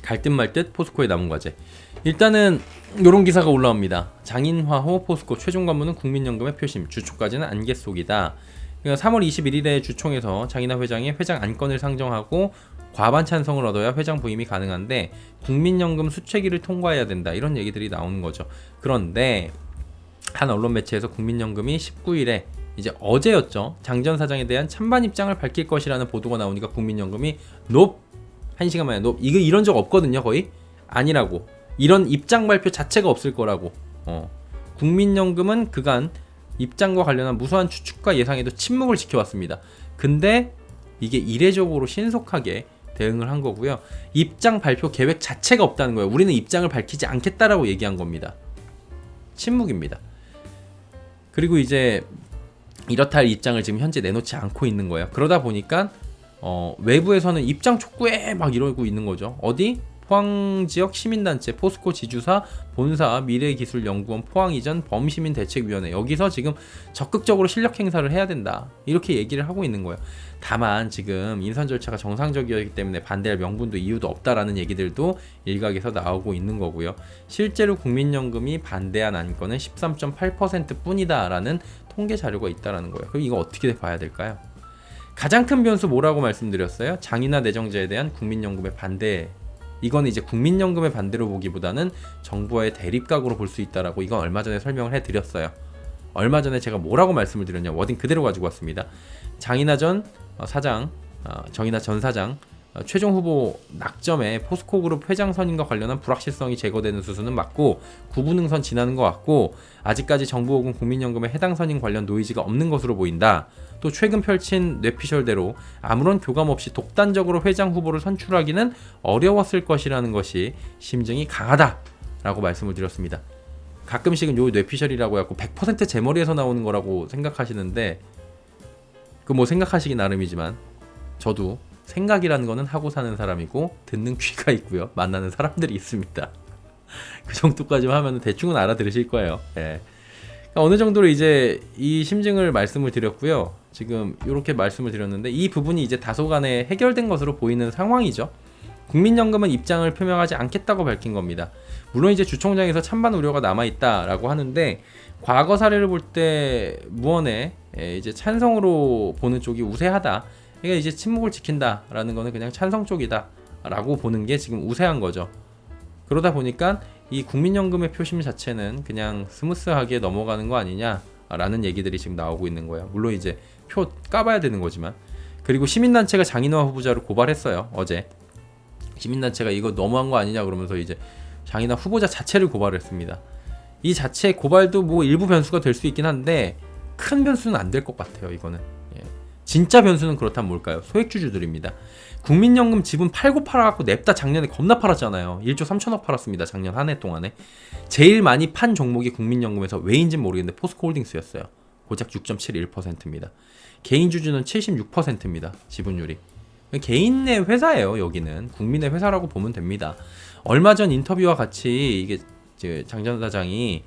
갈 듯 말 듯 포스코의 남은 과제. 일단은 이런 기사가 올라옵니다. 장인화호 포스코 최종 관문은 국민연금의 표심, 주초까지는 안개 속이다. 그러니까 3월 21일에 주총에서 장인화 회장이 회장 안건을 상정하고 과반 찬성을 얻어야 회장 부임이 가능한데 국민연금 수체기를 통과해야 된다, 이런 얘기들이 나오는 거죠. 그런데 한 언론 매체에서 국민연금이 19일에 이제 어제였죠, 장 전 사장에 대한 찬반 입장을 밝힐 것이라는 보도가 나오니까 국민연금이 높, 1시간 만에 높, 이거 이런 적 없거든요. 거의 아니라고, 이런 입장 발표 자체가 없을 거라고. 국민연금은 그간 입장과 관련한 무수한 추측과 예상에도 침묵을 지켜왔습니다. 근데 이게 이례적으로 신속하게 대응을 한 거고요. 입장 발표 계획 자체가 없다는 거예요. 우리는 입장을 밝히지 않겠다라고 얘기한 겁니다. 침묵입니다. 그리고 이제 이렇다 할 입장을 지금 현재 내놓지 않고 있는 거예요. 그러다 보니까 외부에서는 입장 촉구에 막 이러고 있는 거죠. 어디? 포항지역 시민단체, 포스코 지주사, 본사, 미래기술연구원, 포항이전 범시민대책위원회, 여기서 지금 적극적으로 실력 행사를 해야 된다, 이렇게 얘기를 하고 있는 거예요. 다만 지금 인선 절차가 정상적이었기 때문에 반대할 명분도 이유도 없다라는 얘기들도 일각에서 나오고 있는 거고요. 실제로 국민연금이 반대한 안건은 13.8% 뿐이다라는 통계 자료가 있다라는 거예요. 그럼 이거 어떻게 봐야 될까요? 가장 큰 변수 뭐라고 말씀드렸어요? 장인화 내정자에 대한 국민연금의 반대. 이건 이제 국민연금의 반대로 보기보다는 정부와의 대립각으로 볼 수 있다라고, 이건 얼마 전에 설명을 해드렸어요. 얼마 전에 제가 뭐라고 말씀을 드렸냐, 워딩 그대로 가지고 왔습니다. 장인화 전 사장, 정인화 전 사장 최종 후보 낙점에 포스코그룹 회장 선임과 관련한 불확실성이 제거되는 수순은 맞고 구분응선 지나는 것 같고, 아직까지 정부 혹은 국민연금에 해당 선임 관련 노이즈가 없는 것으로 보인다. 또 최근 펼친 뇌피셜대로 아무런 교감 없이 독단적으로 회장 후보를 선출하기는 어려웠을 것이라는 것이 심증이 강하다라고 말씀을 드렸습니다. 가끔씩은 요 뇌피셜이라고 해갖고 100% 제 머리에서 나오는 거라고 생각하시는데, 그 뭐 생각하시기 나름이지만 저도 생각이라는 거는 하고 사는 사람이고 듣는 귀가 있고요, 만나는 사람들이 있습니다. 그 정도까지만 하면 대충은 알아들으실 거예요. 예. 어느 정도로 이제 이 심증을 말씀을 드렸고요. 지금 이렇게 말씀을 드렸는데 이 부분이 이제 다소간에 해결된 것으로 보이는 상황이죠. 국민연금은 입장을 표명하지 않겠다고 밝힌 겁니다. 물론 이제 주총장에서 찬반 우려가 남아있다라고 하는데, 과거 사례를 볼 때 무언에 이제 찬성으로 보는 쪽이 우세하다, 그러니까 이제 침묵을 지킨다라는 거는 그냥 찬성 쪽이다라고 보는 게 지금 우세한 거죠. 그러다 보니까 이 국민연금의 표심 자체는 그냥 스무스하게 넘어가는 거 아니냐라는 얘기들이 지금 나오고 있는 거예요. 물론 이제 표 까봐야 되는 거지만. 그리고 시민단체가 장인화 후보자를 고발했어요, 어제. 시민단체가 이거 너무한 거 아니냐 그러면서 이제 장인화 후보자 자체를 고발했습니다. 이 자체 고발도 뭐 일부 변수가 될 수 있긴 한데 큰 변수는 안 될 것 같아요, 이거는. 진짜 변수는 그렇다면 뭘까요? 소액주주들입니다. 국민연금 지분 팔고 팔아갖고 냅다 작년에 겁나 팔았잖아요. 1조 3천억 팔았습니다, 작년 한 해 동안에. 제일 많이 판 종목이 국민연금에서 왜인지는 모르겠는데 포스코홀딩스였어요. 고작 6.71%입니다. 개인주주는 76%입니다, 지분율이. 개인의 회사예요, 여기는. 국민의 회사라고 보면 됩니다. 얼마 전 인터뷰와 같이 이게 장 전 사장이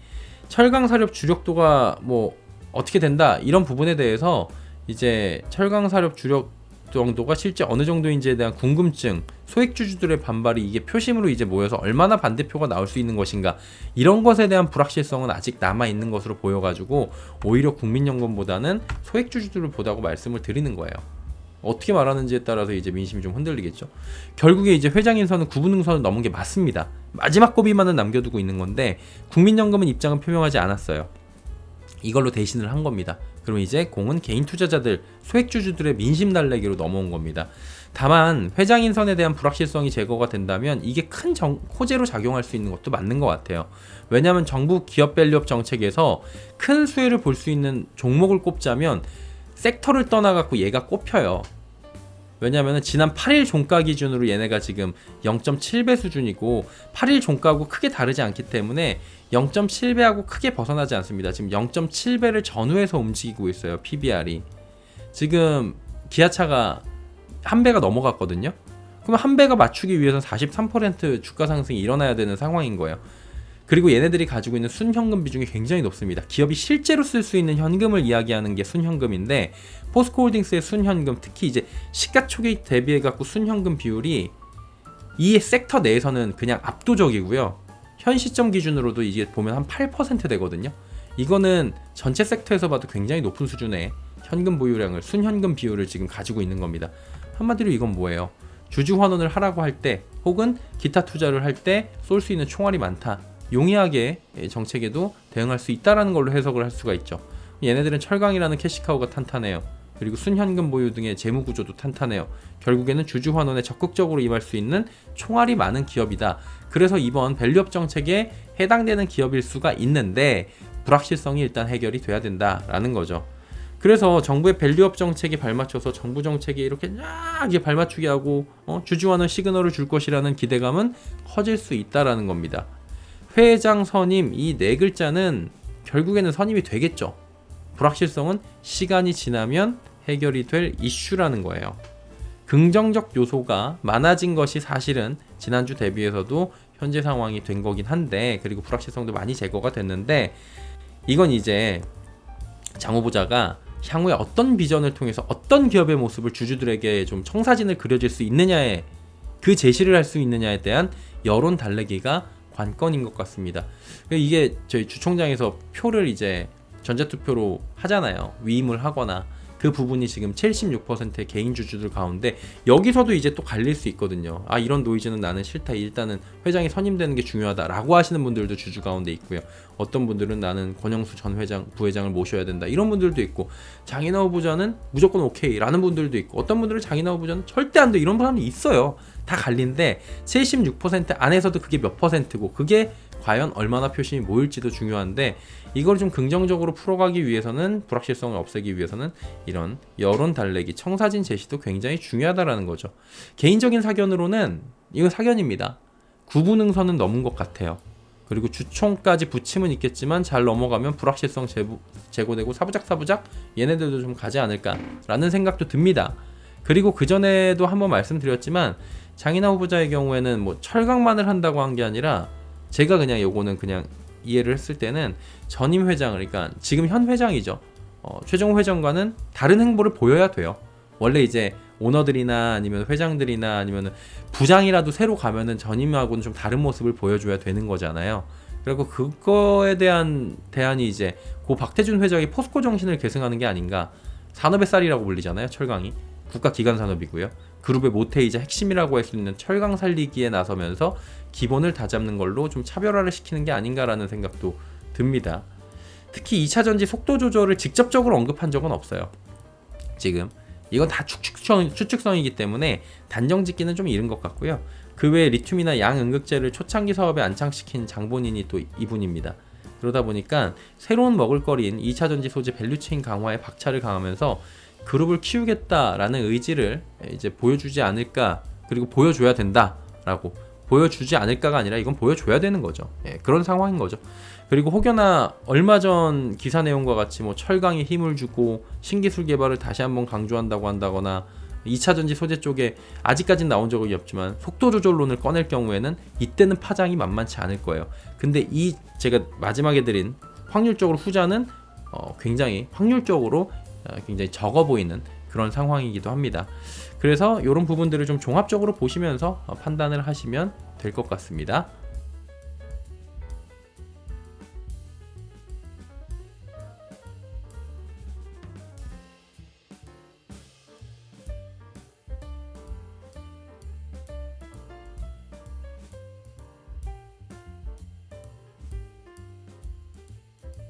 철강사료 주력도가 뭐 어떻게 된다, 이런 부분에 대해서 이제 철강사료 주력 정도가 실제 어느 정도인지에 대한 궁금증, 소액주주들의 반발이 이게 표심으로 이제 모여서 얼마나 반대표가 나올 수 있는 것인가, 이런 것에 대한 불확실성은 아직 남아있는 것으로 보여가지고 오히려 국민연금보다는 소액주주들을 보다고 말씀을 드리는 거예요. 어떻게 말하는지에 따라서 이제 민심이 좀 흔들리겠죠. 결국에 이제 회장 인선은 구분응선을 넘은 게 맞습니다. 마지막 고비만은 남겨두고 있는 건데 국민연금은 입장은 표명하지 않았어요. 이걸로 대신을 한 겁니다. 그럼 이제 공은 개인 투자자들, 소액주주들의 민심 달래기로 넘어온 겁니다. 다만 회장 인선에 대한 불확실성이 제거가 된다면 이게 큰 호재로 작용할 수 있는 것도 맞는 것 같아요. 왜냐하면 정부 기업 밸류업 정책에서 큰 수혜를 볼 수 있는 종목을 꼽자면 섹터를 떠나갖고 얘가 꼽혀요. 왜냐하면 지난 8일 종가 기준으로 얘네가 지금 0.7배 수준이고 8일 종가하고 크게 다르지 않기 때문에 0.7배하고 크게 벗어나지 않습니다. 지금 0.7배를 전후해서 움직이고 있어요, PBR이. 지금 기아차가 한 배가 넘어갔거든요. 그럼 한 배가 맞추기 위해서 43% 주가 상승이 일어나야 되는 상황인 거예요. 그리고 얘네들이 가지고 있는 순현금 비중이 굉장히 높습니다. 기업이 실제로 쓸 수 있는 현금을 이야기하는 게 순현금인데 포스코홀딩스의 순현금, 특히 이제 시가총액 대비해 갖고 순현금 비율이 이 섹터 내에서는 그냥 압도적이고요. 현 시점 기준으로도 이게 보면 한 8% 되거든요. 이거는 전체 섹터에서 봐도 굉장히 높은 수준의 현금 보유량을, 순현금 비율을 지금 가지고 있는 겁니다. 한마디로 이건 뭐예요? 주주 환원을 하라고 할 때 혹은 기타 투자를 할 때 쏠 수 있는 총알이 많다. 용이하게 정책에도 대응할 수 있다라는 걸로 해석을 할 수가 있죠. 얘네들은 철강이라는 캐시카우가 탄탄해요. 그리고 순현금 보유 등의 재무 구조도 탄탄해요. 결국에는 주주 환원에 적극적으로 임할 수 있는 총알이 많은 기업이다. 그래서 이번 밸류업 정책에 해당되는 기업일 수가 있는데 불확실성이 일단 해결이 돼야 된다라는 거죠. 그래서 정부의 밸류업 정책에 발맞춰서 정부 정책에 이렇게 쫙 발맞추게 하고 주주 환원 시그널을 줄 것이라는 기대감은 커질 수 있다라는 겁니다. 회장 선임 이 네 글자는 결국에는 선임이 되겠죠. 불확실성은 시간이 지나면 해결이 될 이슈라는 거예요. 긍정적 요소가 많아진 것이 사실은 지난주 대비해서도 현재 상황이 된 거긴 한데, 그리고 불확실성도 많이 제거가 됐는데, 이건 이제 장 후보자가 향후에 어떤 비전을 통해서 어떤 기업의 모습을 주주들에게 좀 청사진을 그려질 수 있느냐에, 그 제시를 할 수 있느냐에 대한 여론 달래기가 관건인 것 같습니다. 이게 저희 주총장에서 표를 이제 전자투표로 하잖아요. 위임을 하거나. 그 부분이 지금 76%의 개인 주주들 가운데 여기서도 이제 또 갈릴 수 있거든요. 아, 이런 노이즈는 나는 싫다. 일단은 회장이 선임되는 게 중요하다라고 하시는 분들도 주주 가운데 있고요. 어떤 분들은 나는 권영수 전 회장, 부회장을 모셔야 된다. 이런 분들도 있고, 장인하 후보자는 무조건 오케이라는 분들도 있고, 어떤 분들은 장인하 후보자는 절대 안 돼. 이런 사람이 있어요. 다 갈린데 76% 안에서도 그게 몇 퍼센트고, 그게 과연 얼마나 표심이 모일지도 중요한데, 이걸 좀 긍정적으로 풀어가기 위해서는, 불확실성을 없애기 위해서는 이런 여론 달래기, 청사진 제시도 굉장히 중요하다라는 거죠. 개인적인 사견으로는 이건 사견입니다. 구분응선은 넘은 것 같아요. 그리고 주총까지 부침은 있겠지만 잘 넘어가면 불확실성 제고되고 사부작 얘네들도 좀 가지 않을까라는 생각도 듭니다. 그리고 그전에도 한번 말씀드렸지만 장인하 후보자의 경우에는 뭐 철강만을 한다고 한 게 아니라, 제가 그냥 요거는 그냥 이해를 했을 때는 전임 회장을, 그러니까 지금 현 회장이죠. 최종 회장과는 다른 행보를 보여야 돼요. 원래 이제 오너들이나 아니면 회장들이나 아니면 부장이라도 새로 가면은 전임하고는 좀 다른 모습을 보여줘야 되는 거잖아요. 그리고 그거에 대한 대안이 이제 고 박태준 회장이 포스코 정신을 계승하는 게 아닌가. 산업의 쌀이라고 불리잖아요. 철강이 국가기관 산업이고요. 그룹의 모태이자 핵심이라고 할 수 있는 철강 살리기에 나서면서 기본을 다잡는 걸로 좀 차별화를 시키는 게 아닌가라는 생각도 듭니다. 특히 2차전지 속도 조절을 직접적으로 언급한 적은 없어요. 지금 이건 다 추측성이기 때문에 단정 짓기는 좀 이른 것 같고요. 그 외에 리튬이나 양응극제를 초창기 사업에 안착시킨 장본인이 또 이분입니다. 그러다 보니까 새로운 먹을거리인 2차전지 소재 밸류체인 강화에 박차를 가하면서 그룹을 키우겠다라는 의지를 이제 보여주지 않을까, 그리고 보여줘야 된다라고, 보여주지 않을까가 아니라 이건 보여줘야 되는 거죠. 그런 상황인 거죠. 그리고 혹여나 얼마 전 기사 내용과 같이 뭐 철강에 힘을 주고 신기술 개발을 다시 한번 강조한다고 한다거나 2차전지 소재 쪽에 아직까지는 나온 적이 없지만 속도 조절론을 꺼낼 경우에는 이때는 파장이 만만치 않을 거예요. 근데 이 제가 마지막에 드린 확률적으로 후자는 굉장히 확률적으로 굉장히 적어 보이는 그런 상황이기도 합니다. 그래서 이런 부분들을 좀 종합적으로 보시면서 판단을 하시면 될 것 같습니다.